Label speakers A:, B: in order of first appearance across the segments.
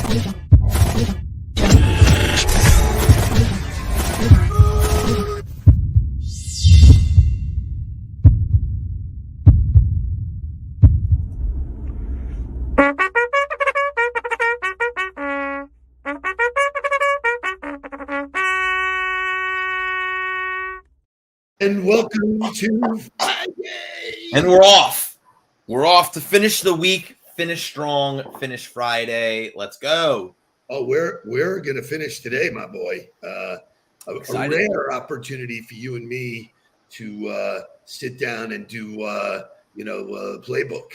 A: And welcome to Friday.
B: And we're off. We're off to finish the week, finish strong, finish Friday. Let's go.
A: Oh, we're gonna finish today, my boy. A rare opportunity for you and me to sit down and do playbook.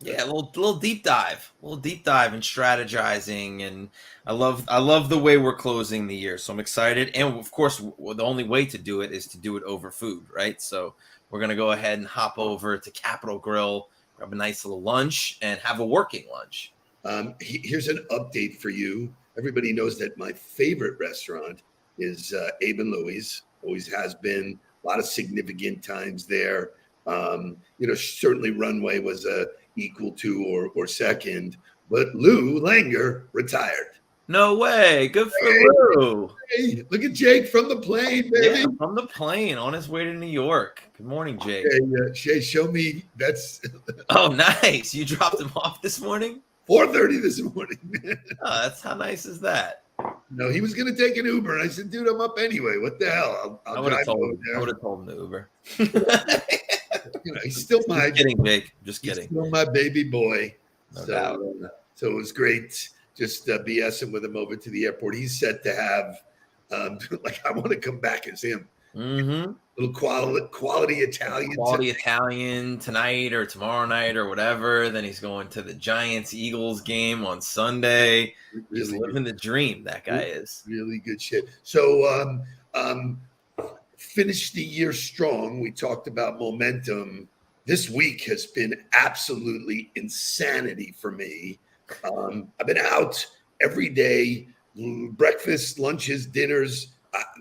B: Yeah, a little deep dive, and strategizing, and I love the way we're closing the year. So I'm excited, and of course, the only way to do it is to do it over food, right? So we're gonna go ahead and hop over to Capitol Grill, grab a nice little lunch, and have a working lunch.
A: Here's an update for you. Everybody knows that my favorite restaurant is Abe and Louie's. Always has been. A lot of significant times there. Certainly Runway was equal to or second, but Lou Langer retired.
B: No way. Good for Lou.
A: Hey, look at Jake from the plane, baby.
B: Yeah, from the plane on his way to New York. Good morning, Jake.
A: Shay, show me. That's.
B: Oh, nice. You dropped him off this morning?
A: 4:30 this morning.
B: Oh, that's how nice is that?
A: No, he was going to take an Uber, and I said, "Dude, I'm up anyway. What the hell?"
B: I would have told him the Uber.
A: He's still my.
B: Just kidding, Jake. Just kidding.
A: He's still my baby boy.
B: No doubt.
A: So it was great just BSing with him over to the airport. He's set to have, I want to come back and see him.
B: Mm-hmm.
A: Little quality Italian.
B: Italian tonight or tomorrow night or whatever. Then he's going to the Giants-Eagles game on Sunday. He's living the dream, that guy is.
A: Really good shit. So finished the year strong. We talked about momentum. This week has been absolutely insanity for me. I've been out every day, breakfast, lunches, dinners.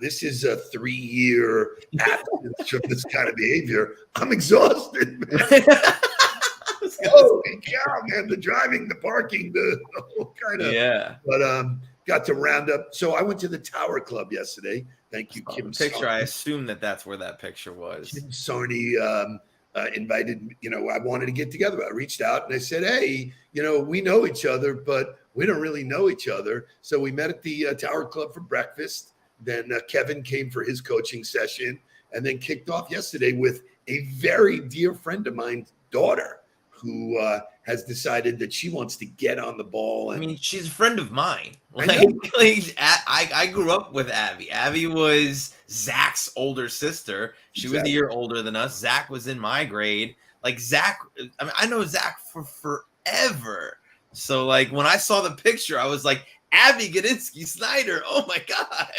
A: This is a 3-year absence from this kind of behavior. I'm exhausted, man. Holy cow, man. The driving, the parking, the whole kind of.
B: Yeah.
A: But got to round up. So I went to the Tower Club yesterday. Thank you, Kim.
B: Picture. I assume that's where that picture was.
A: Kim Sarney invited, I wanted to get together. I reached out and I said, hey, we know each other, but we don't really know each other. So we met at the Tower Club for breakfast. Then Kevin came for his coaching session and then kicked off yesterday with a very dear friend of mine's daughter who has decided that she wants to get on the ball. And,
B: she's a friend of mine. I grew up with Abby. Abby was Zach's older sister. She was a year older than us. Zach was in my grade. Zach, I know Zach for forever. So when I saw the picture, I was like, Abby Gadinsky Snyder. Oh my God.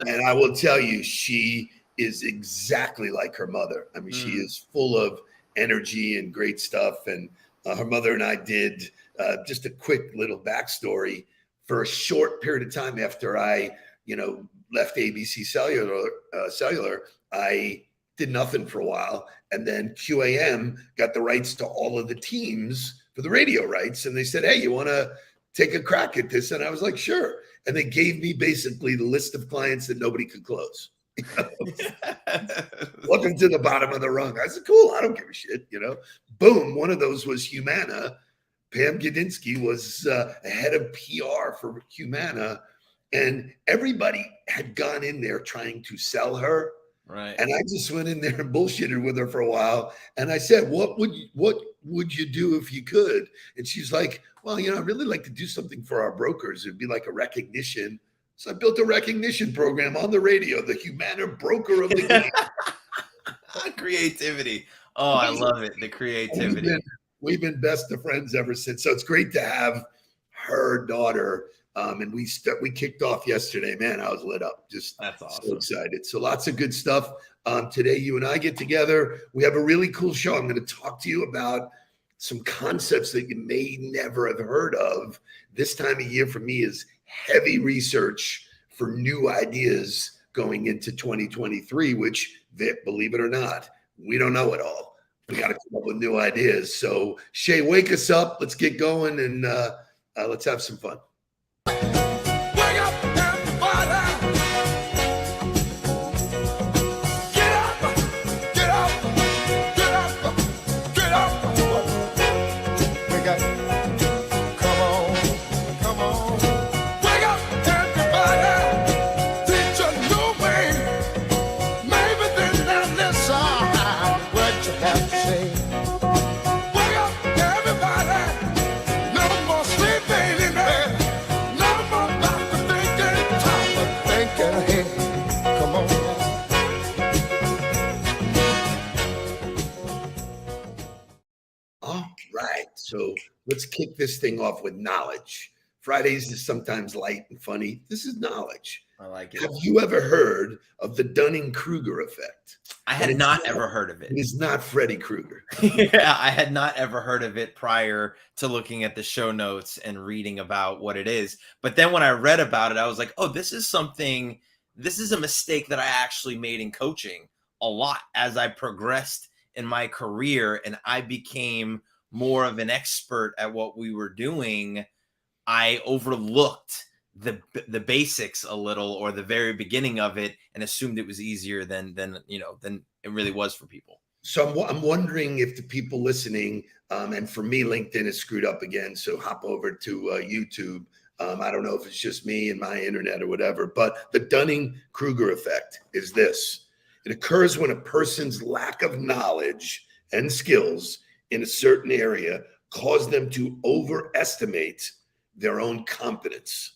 A: And I will tell you, she is exactly like her mother. She is full of energy and great stuff. And her mother and I did just a quick little backstory. For a short period of time after I, left ABC Cellular, I did nothing for a while. And then QAM got the rights to all of the teams for the radio rights. And they said, hey, you want to take a crack at this? And I was like, sure. And they gave me basically the list of clients that nobody could close. Welcome to the bottom of the rung. I said, cool, I don't give a shit, Boom, one of those was Humana. Pam Gadinsky was head of PR for Humana, and everybody had gone in there trying to sell her.
B: Right.
A: And I just went in there and bullshitted with her for a while. And I said, what would you do if you could? And she's like, well, I'd really like to do something for our brokers. It'd be like a recognition. So I built a recognition program on the radio, the Humana broker of the game.
B: Creativity. Oh, I love it. The creativity.
A: We've been best of friends ever since. So it's great to have her daughter. And we kicked off yesterday. Man, I was lit up. Just
B: that's awesome.
A: So excited. So lots of good stuff. Today, you and I get together. We have a really cool show. I'm going to talk to you about some concepts that you may never have heard of. This time of year for me is heavy research for new ideas going into 2023, which, believe it or not, we don't know it all. We got to come up with new ideas. So Shay, wake us up. Let's get going and let's have some fun.
C: Wake up, everybody. Get up, get up, get up, get up. Wake up. Come on, come on. Wake up, everybody. Teach a new way. Maybe then they'll listen what you have to say. Wake up, everybody. No more sleeping in there. No more about to thinking. Time of thinking ahead. Come on.
A: All right. So let's kick this thing off with knowledge. Fridays is sometimes light and funny. This is knowledge.
B: I like it.
A: Have you ever heard of the Dunning-Kruger effect?
B: I had not ever heard of it.
A: It is not Freddy Krueger.
B: Yeah, I had not ever heard of it prior to looking at the show notes and reading about what it is. But then when I read about it, I was like, oh, this is a mistake that I actually made in coaching a lot as I progressed in my career and I became more of an expert at what we were doing. I overlooked the basics a little, or the very beginning of it, and assumed it was easier than it really was for people.
A: So I'm wondering if the people listening, and for me, LinkedIn is screwed up again. So hop over to YouTube. I don't know if it's just me and my internet or whatever, but the Dunning-Kruger effect is this. It occurs when a person's lack of knowledge and skills in a certain area cause them to overestimate their own competence.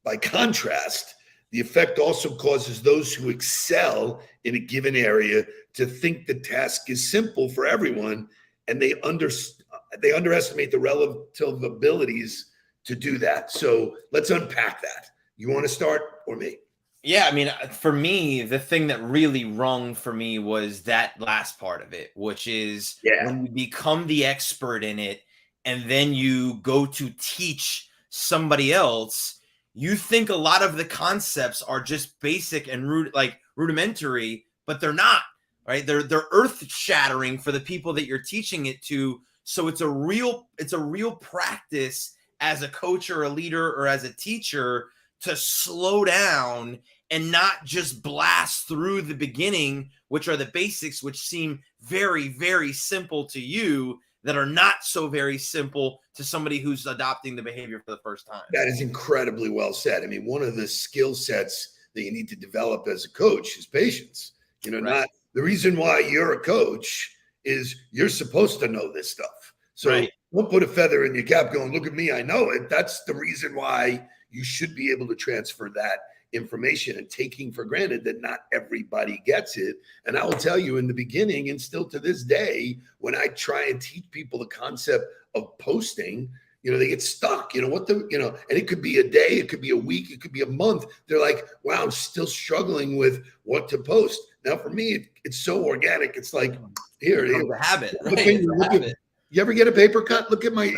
A: By contrast, the effect also causes those who excel in a given area to think the task is simple for everyone, and they underestimate the relative abilities to do that. So let's unpack that. You want to start, or me?
B: Yeah, I mean, for me, the thing that really rung for me was that last part of it, which is when you become the expert in it and then you go to teach somebody else, you think a lot of the concepts are just basic and rudimentary, but they're not, right? They're earth-shattering for the people that you're teaching it to. So it's a real practice as a coach or a leader or as a teacher to slow down and not just blast through the beginning, which are the basics, which seem very, very simple to you, that are not so very simple to somebody who's adopting the behavior for the first time.
A: That is incredibly well said. I mean, one of the skill sets that you need to develop as a coach is patience. Not the reason why you're a coach is you're supposed to know this stuff. So don't put a feather in your cap going, look at me, I know it. That's the reason why you should be able to transfer that information, and taking for granted that not everybody gets it. And I will tell you, in the beginning and still to this day, when I try and teach people the concept of posting, they get stuck, and it could be a day, it could be a week, it could be a month. They're like, wow, I'm still struggling with what to post. Now for me, it's so organic. It's like, here.
B: The habit, right?
A: You ever get a paper cut? Look at my,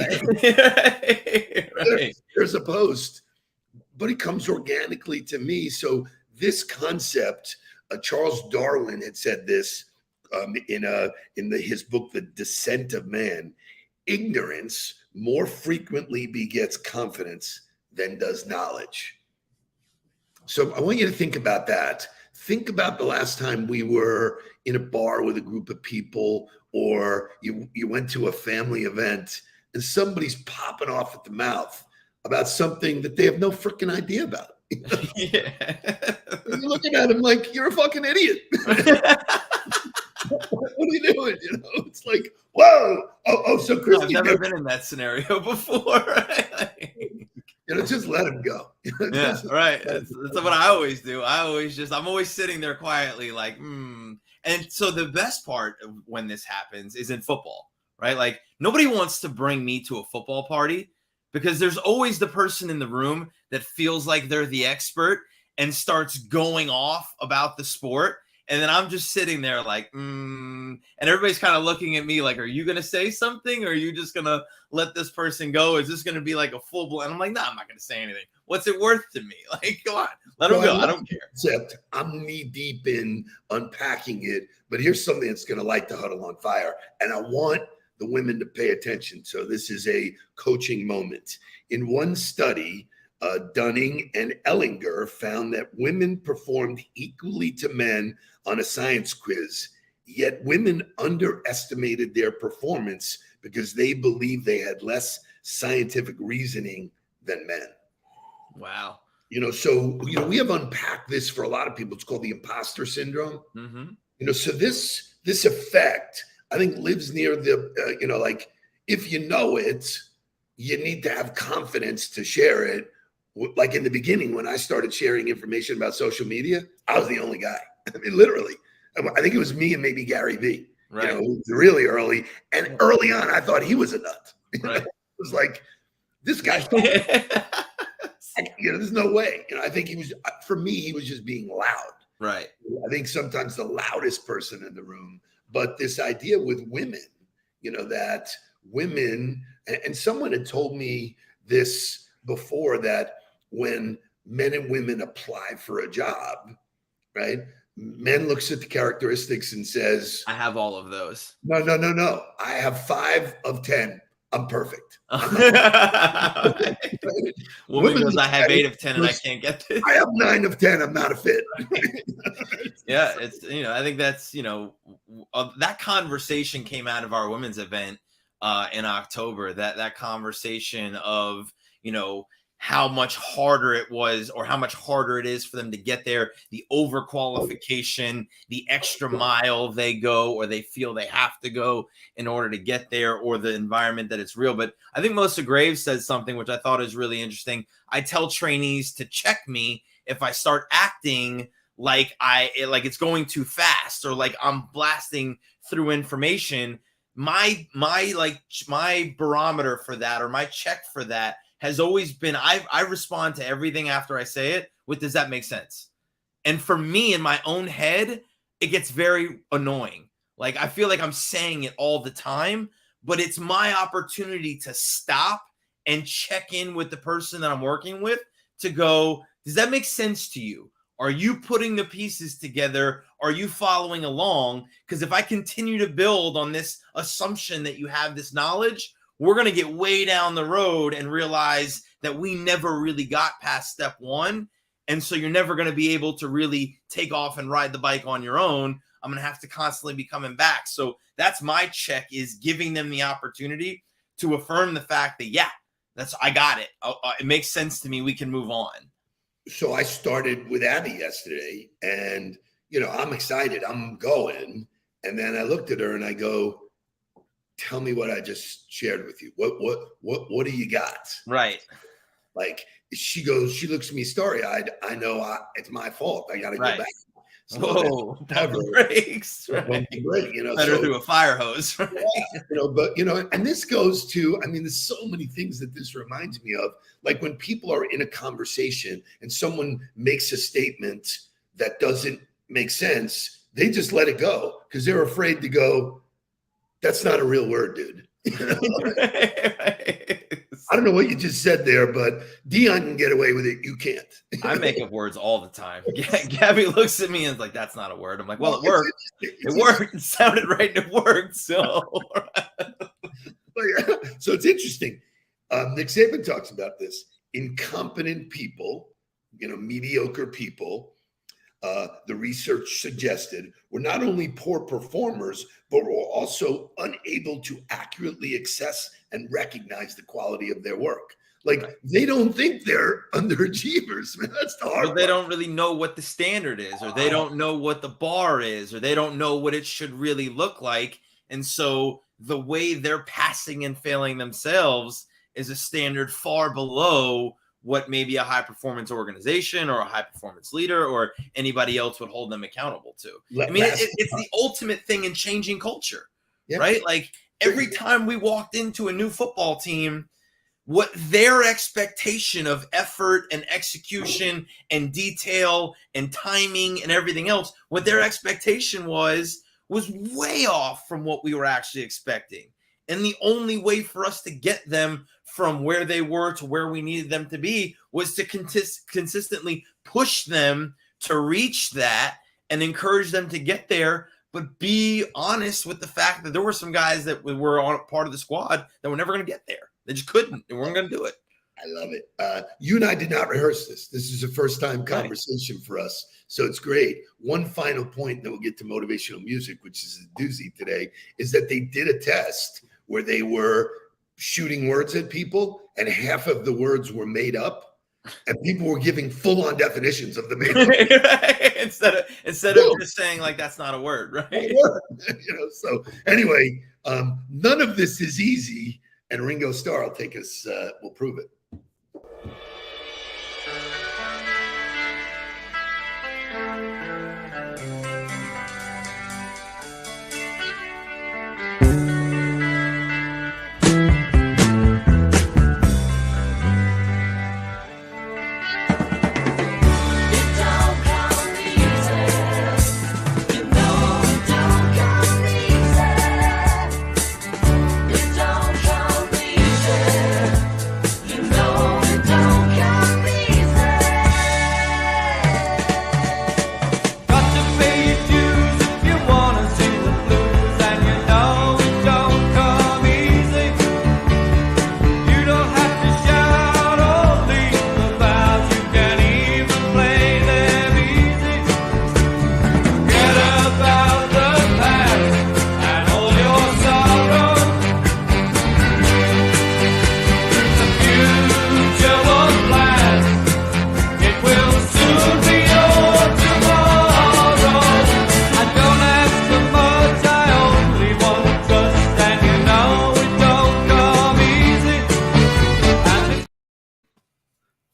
A: there's a post. But it comes organically to me. So this concept, Charles Darwin had said this in his book, The Descent of Man. Ignorance more frequently begets confidence than does knowledge. So I want you to think about that. Think about the last time we were in a bar with a group of people, or you went to a family event and somebody's popping off at the mouth about something that they have no freaking idea about.
B: Yeah.
A: You're looking at him like, you're a fucking idiot. What are you doing? It's like, whoa. Oh, so Christy.
B: I've never been in that scenario before.
A: Just let him go.
B: Yeah, right. That's what I always do. I'm always sitting there quietly like, And so the best part of when this happens is in football, right? Like, nobody wants to bring me to a football party, because there's always the person in the room that feels like they're the expert and starts going off about the sport. And then I'm just sitting there like, and everybody's kind of looking at me like, are you going to say something? Or are you just going to let this person go? Is this going to be like a full blown? And I'm like, no, I'm not going to say anything. What's it worth to me? Like, come on, let them go. I don't care.
A: Except I'm knee deep in unpacking it. But here's something that's going to light the huddle on fire. And I want the women to pay attention. So this is a coaching moment. In one study, Dunning and Ellinger found that women performed equally to men on a science quiz, yet women underestimated their performance because they believed they had less scientific reasoning than men.
B: Wow.
A: So we have unpacked this for a lot of people. It's called the imposter syndrome. So this effect, I think, lives near the like, if you know it, you need to have confidence to share it. Like in the beginning, when I started sharing information about social media, I was the only guy. I mean, literally, I think it was me and maybe Gary V.
B: Right.
A: It was really early, and early on, I thought he was a nut.
B: Right.
A: It was like, this guy. There's no way. I think for me, he was just being loud.
B: Right.
A: I think sometimes the loudest person in the room, but this idea with women, that women, and someone had told me this before, that when men and women apply for a job, right? Men looks at the characteristics and says,
B: I have all of those.
A: No. I have 5 of 10. I'm perfect.
B: Okay. Woman goes, I have 8 of 10 and I can't get this.
A: I have 9 of 10. I'm not a fit.
B: Yeah, it's I think that's that conversation came out of our women's event in October. That conversation of how much harder it was, or how much harder it is for them to get there, the overqualification, the extra mile they go, or they feel they have to go in order to get there, or the environment that it's real. But I think Melissa Graves said something which I thought is really interesting. I tell trainees to check me if I start acting like it's going too fast, or like I'm blasting through information. My barometer for that, or my check for that, has always been, I respond to everything after I say it with, does that make sense? And for me, in my own head, it gets very annoying. Like, I feel like I'm saying it all the time, but it's my opportunity to stop and check in with the person that I'm working with to go, does that make sense to you? Are you putting the pieces together? Are you following along? Because if I continue to build on this assumption that you have this knowledge, we're going to get way down the road and realize that we never really got past step 1. And so you're never going to be able to really take off and ride the bike on your own. I'm going to have to constantly be coming back. So that's my check, is giving them the opportunity to affirm the fact that, yeah, I got it. It makes sense to me. We can move on.
A: So I started with Abby yesterday, and, I'm excited. I'm going. And then I looked at her and I go, tell me what I just shared with you. What do you got?
B: Right.
A: Like, she looks at me starry-eyed. I know it's my fault. I got to go back.
B: So pump the brakes. Right. Better through a fire hose. Right?
A: Yeah, and this goes to, there's so many things that this reminds me of. Like when people are in a conversation and someone makes a statement that doesn't make sense, they just let it go because they're afraid to go, that's not a real word, dude. I don't know what you just said there, but Dion can get away with it. You can't.
B: I make up words all the time. Gabby looks at me and is like, that's not a word. I'm like, well, it worked. It worked. It sounded right and it worked. So,
A: So it's interesting. Nick Saban talks about this. Incompetent people, mediocre people, the research suggested, were not only poor performers, but were also unable to accurately assess and recognize the quality of their work. Like, they don't think they're underachievers, man. That's the hard part.
B: They don't really know what the standard is, or they don't know what the bar is, or they don't know what it should really look like. And so the way they're passing and failing themselves is a standard far below what maybe a high-performance organization or a high-performance leader or anybody else would hold them accountable to. It's the ultimate thing in changing culture, right? Like, every time we walked into a new football team, what their expectation of effort and execution and detail and timing and everything else, what their expectation was way off from what we were actually expecting. And the only way for us to get them from where they were to where we needed them to be was to consistently push them to reach that and encourage them to get there, but be honest with the fact that there were some guys that were on part of the squad that were never going to get there. They just couldn't. They weren't going to do it.
A: I love it. You and I did not rehearse this. This is a first time conversation for us. So it's great. One final point that we'll get to motivational music, which is a doozy today, is that they did a test where they were shooting words at people and half of the words were made up and people were giving full on definitions of the made up.
B: instead of just saying like, that's not a word, right?
A: So anyway, none of this is easy. And Ringo Starr will take us, will prove it.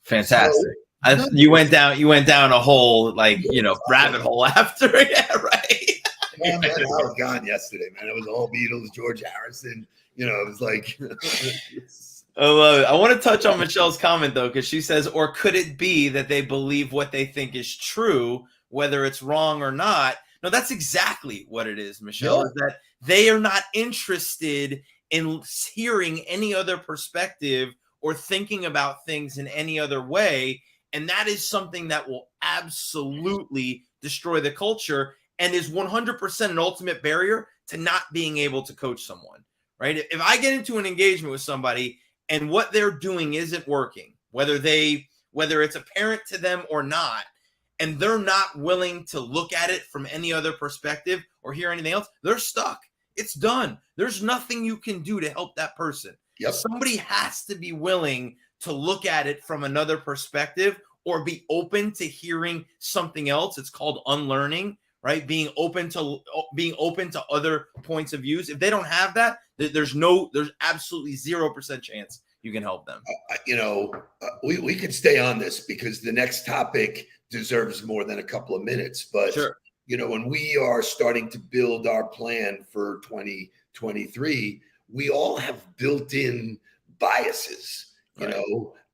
B: Fantastic. You went down a whole rabbit hole after. Yeah, right.
A: Yeah, man, I was gone yesterday, man. It was all Beatles, George Harrison. It was like
B: I love it. I want to touch on Michelle's comment though, because she says, or could it be that they believe what they think is true, whether it's wrong or not? No, that's exactly what it is, Michelle, is that they are not interested in hearing any other perspective or thinking about things in any other way. And that is something that will absolutely destroy the culture and is 100% an ultimate barrier to not being able to coach someone, right? If I get into an engagement with somebody and what they're doing isn't working, whether it's apparent to them or not, and they're not willing to look at it from any other perspective or hear anything else, they're stuck. It's done. There's nothing you can do to help that person.
A: Yep.
B: Somebody has to be willing to look at it from another perspective or be open to hearing something else. It's called unlearning, right? Being open to other points of views. If they don't have that, there's absolutely 0% chance you can help them.
A: We could stay on this because the next topic deserves more than a couple of minutes. But,
B: sure.
A: When we are starting to build our plan for 2023, we all have built-in biases,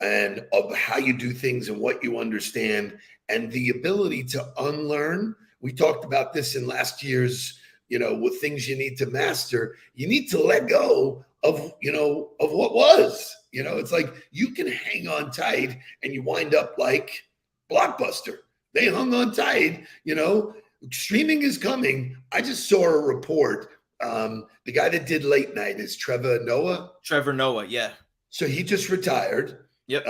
A: and of how you do things and what you understand and the ability to unlearn. We talked about this in last year's, with things you need to master. You need to let go of what was. It's like you can hang on tight and you wind up like Blockbuster. They hung on tight, streaming is coming. I just saw a report. The guy that did Late Night is Trevor Noah.
B: Yeah.
A: So he just retired.
B: Yep.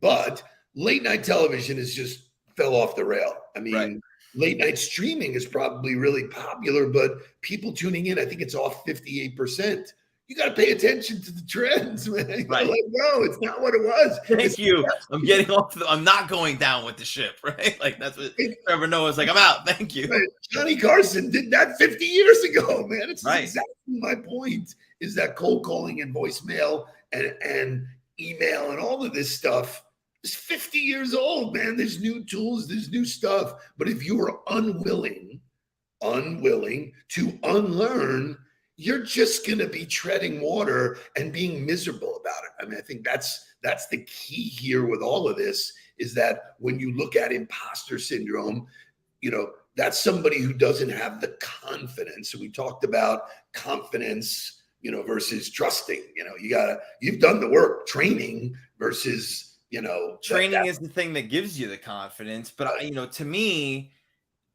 A: But late night television is just fell off the rail. I mean,
B: right.
A: Late night streaming is probably really popular, but people tuning in, I think it's off 58%. You got to pay attention to the trends, man.
B: Right.
A: Like, no, it's not what it was.
B: Thank you. I'm getting off. I'm not going down with the ship, right? Like that's what Trevor Noah's like. I'm out. Thank you.
A: Right. Johnny Carson did that 50 years ago, man. It's
B: right.
A: Exactly my point. Is that cold calling and voicemail and email and all of this stuff is 50 years old, man. There's new tools, there's new stuff. But if you are unwilling to unlearn, you're just going to be treading water and being miserable about it. I mean, I think that's the key here with all of this is that when you look at imposter syndrome, that's somebody who doesn't have the confidence. So we talked about confidence, versus trusting. You've done the work, training versus,
B: training is the thing that gives you the confidence. But, to me,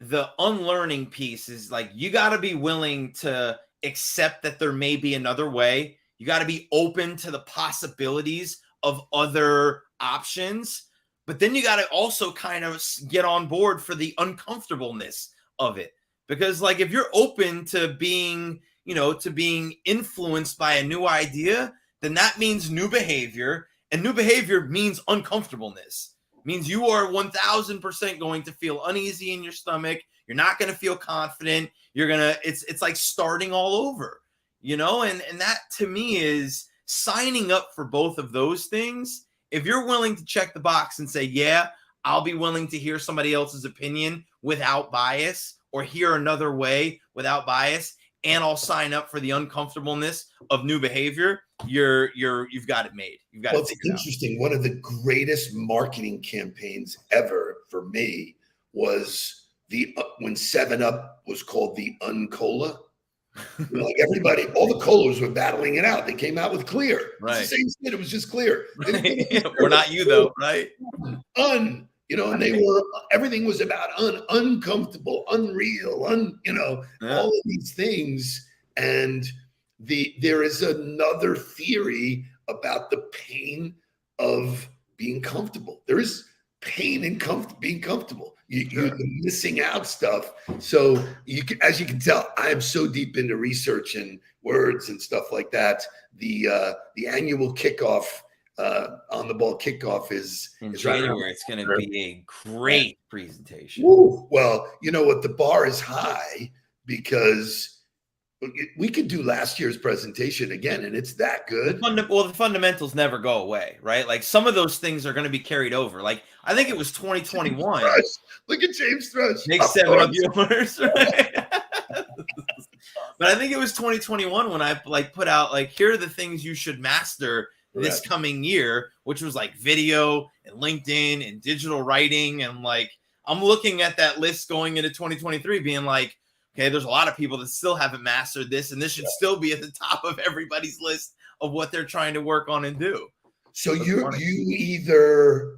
B: the unlearning piece is like, you got to be willing to accept that there may be another way. You got to be open to the possibilities of other options. But then you got to also kind of get on board for the uncomfortableness of it. Because like if you're open to being, to being influenced by a new idea, then that means new behavior. And new behavior means uncomfortableness. It means you are 1000% going to feel uneasy in your stomach. You're not going to feel confident. It's like starting all over, and that to me is signing up for both of those things. If you're willing to check the box and say, yeah, I'll be willing to hear somebody else's opinion without bias, or hear another way without bias, and I'll sign up for the uncomfortableness of new behavior, you've got it made. You've got
A: it's interesting. One of the greatest marketing campaigns ever for me was when 7-Up was called the Uncola. Like everybody, all the colas were battling it out. They came out with Clear.
B: Right.
A: It's the same shit. It was just Clear.
B: We're not you though, right?
A: And everything was about uncomfortable, unreal, all of these things. And there is another theory about the pain of being comfortable. There is pain in being comfortable. You're missing out stuff. So as you can tell, I am so deep into research and words and stuff like that. The annual kickoff, on the ball kickoff is
B: in January. Right, it's going to be a great presentation.
A: Woo. Well, you know what? The bar is high because we could do last year's presentation again, and it's that good.
B: The fundamentals never go away, right? Like some of those things are going to be carried over. Like I think it was 2021.
A: Look at James Thrush.
B: Make 7-Up yours, right? But I think it was 2021 when I put out here are the things you should master this coming year, which was like video and LinkedIn and digital writing. And I'm looking at that list going into 2023 being like, okay, there's a lot of people that still haven't mastered this, and this should still be at the top of everybody's list of what they're trying to work on and do.
A: So you either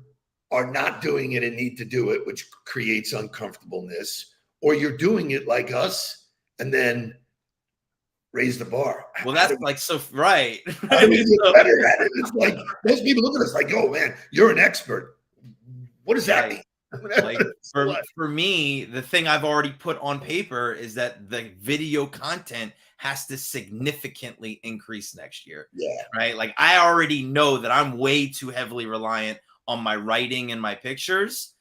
A: are not doing it and need to do it, which creates uncomfortableness, or you're doing it like us and then raise the bar.
B: Well, that's right.
A: How do we get better at it? It's like most people look at us like, oh man, you're an expert. What does that mean?
B: For me, the thing I've already put on paper is that the video content has to significantly increase next year.
A: Yeah.
B: Right. Like I already know that I'm way too heavily reliant on my writing and my pictures.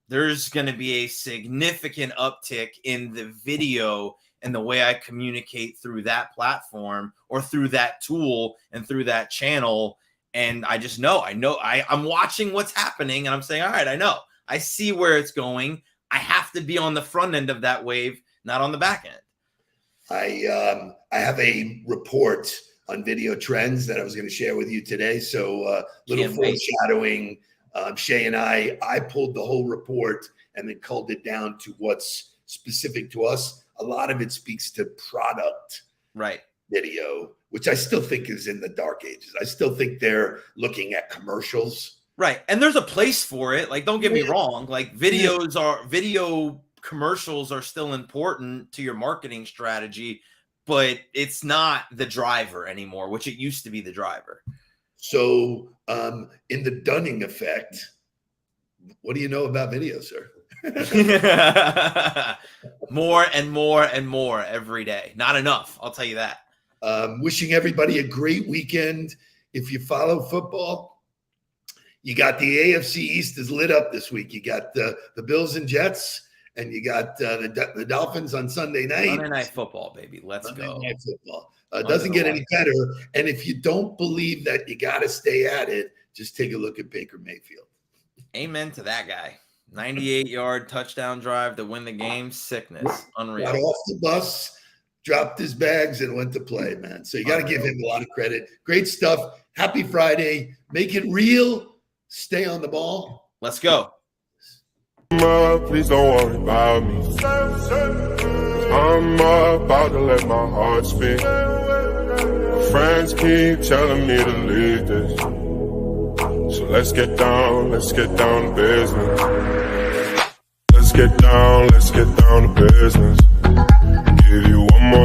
B: There's going to be a significant uptick in the video and the way I communicate through that platform or through that tool and through that channel. And I just know, I'm watching what's happening and I'm saying, all right, I know. I see where it's going. I have to be on the front end of that wave, not on the back end.
A: I have a report on video trends that I was going to share with you today. So little foreshadowing. Shay and I pulled the whole report and then culled it down to what's specific to us. A lot of it speaks to product video, which I still think is in the dark ages. I still think they're looking at commercials.
B: Right. And there's a place for it. Like, don't get me wrong. Like video commercials are still important to your marketing strategy, but it's not the driver anymore, which it used to be the driver.
A: So in the Dunning effect, what do you know about video, sir?
B: More and more and more every day. Not enough. I'll tell you that.
A: Wishing everybody a great weekend. If you follow football, you got the AFC East is lit up this week. You got the Bills and Jets, and you got the Dolphins on Sunday night.
B: Sunday night football, baby. Let's go.
A: Sunday night football. Doesn't get any better. And if you don't believe that you got to stay at it, just take a look at Baker Mayfield.
B: Amen to that guy. 98-yard touchdown drive to win the game. Sickness. Unreal.
A: Got off the bus, dropped his bags, and went to play, man. So you got to give him a lot of credit. Great stuff. Happy Friday. Make it real. Stay on the ball.
B: Let's go.
C: Please don't worry about me. I'm about to let my heart speak. My friends keep telling me to leave this. So let's get down to business. Let's get down to business.